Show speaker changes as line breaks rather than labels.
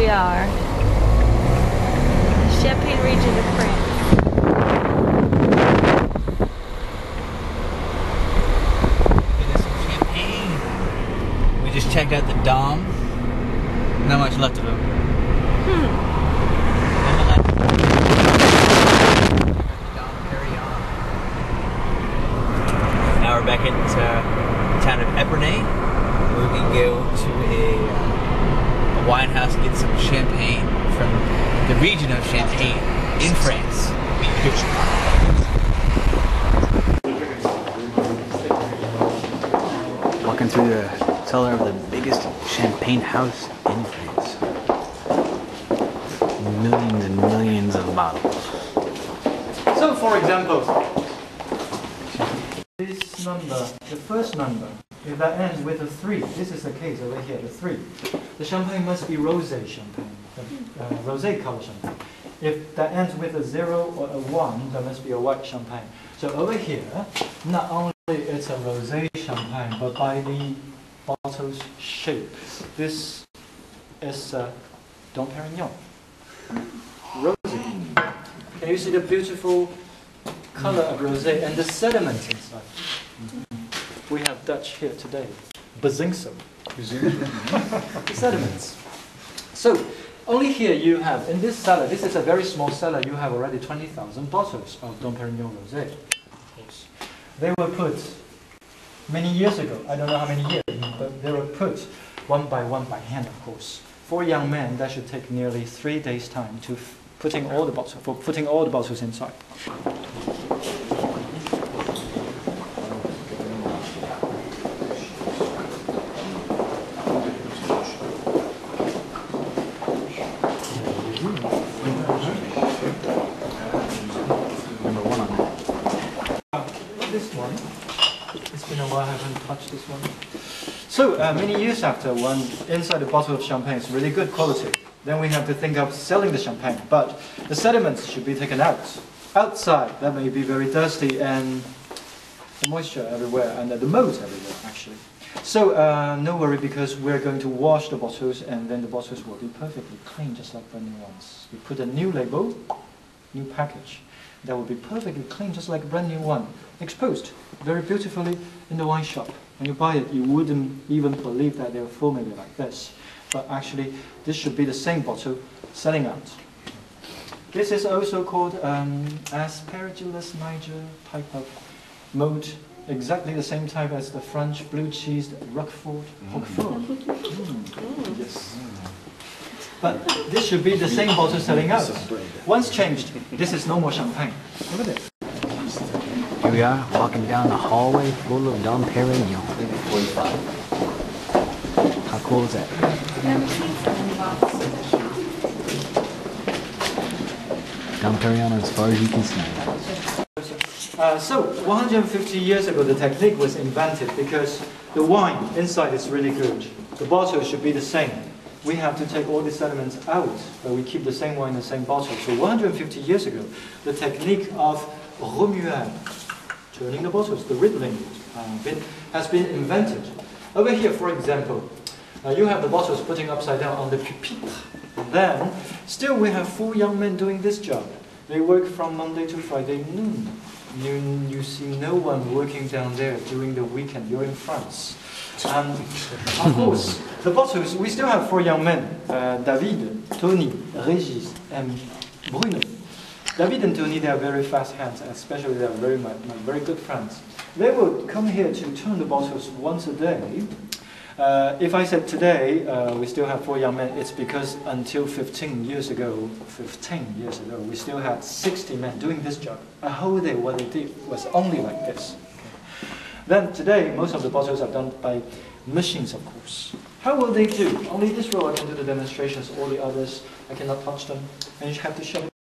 we are. The Champagne region of France.
It is some champagne. We just checked out the Dom. Not much left of him. Now we're back into the town of Epernay, where we can go to a wine house and get some champagne from the region of Champagne in France. Walking through the cellar of the biggest champagne house in France. Millions and millions of bottles.
So, for example, this number, the first number, if that ends with a 3, this is the case over here, the 3. The champagne must be rosé champagne, rosé color champagne. If that ends with a 0 or a 1, that must be a white champagne. So over here, not only it's a rosé champagne, but by the bottle's shape. This is Dom Perignon, rosé. Can you see the beautiful color of rosé and the sediment inside? We have Dutch here today, bezinksel. The sediments. So, only here you have, in this cellar, this is a very small cellar, you have already 20,000 bottles of Dom Perignon rosé. They were put many years ago, I don't know how many years, but they were put one by hand, of course. For young men, that should take nearly 3 days' time to putting all the bottles inside. This one, it's been a while I haven't touched this one. So many years after, one inside the bottle of champagne is really good quality. Then we have to think of selling the champagne, but the sediments should be taken out. Outside, that may be very dusty and the moisture everywhere and the mold everywhere actually. So no worry, because we're going to wash the bottles and then the bottles will be perfectly clean, just like brand new ones. We put a new label, new package. That will be perfectly clean, just like a brand new one, exposed very beautifully in the wine shop. When you buy it, you wouldn't even believe that they're formulated like this. But actually, this should be the same bottle selling out. This is also called Aspergillus niger type of mold, exactly the same type as the French blue cheese Roquefort. Yes. But this should be the same bottle selling out. Once changed, this is no more champagne. Look at it.
Here we are, walking down the hallway full of Dom Perignon. How cool is that? Dom Perignon as far as you can see.
So, 150 years ago, the technique was invented because the wine inside is really good. The bottle should be the same. We have to take all the sediments out, but we keep the same wine in the same bottle. So 150 years ago, the technique of remuage, turning the bottles, the riddling, has been invented. Over here, for example, you have the bottles putting upside down on the pupitre. Then, still we have 4 young men doing this job. They work from Monday to Friday noon. You see no one working down there during the weekend. You're in France. And of course, the bottles, we still have 4 young men, David, Tony, Régis, and Bruno. David and Tony, they are very fast hands, especially they are my very good friends. They will come here to turn the bottles once a day. If I said today we still have 4 young men, it's because until 15 years ago, we still had 60 men doing this job. A whole day what they did was only like this. Then today, most of the bottles are done by machines, of course. How will they do? Only this row I can do the demonstrations, all the others I cannot touch them, and you have to shut it.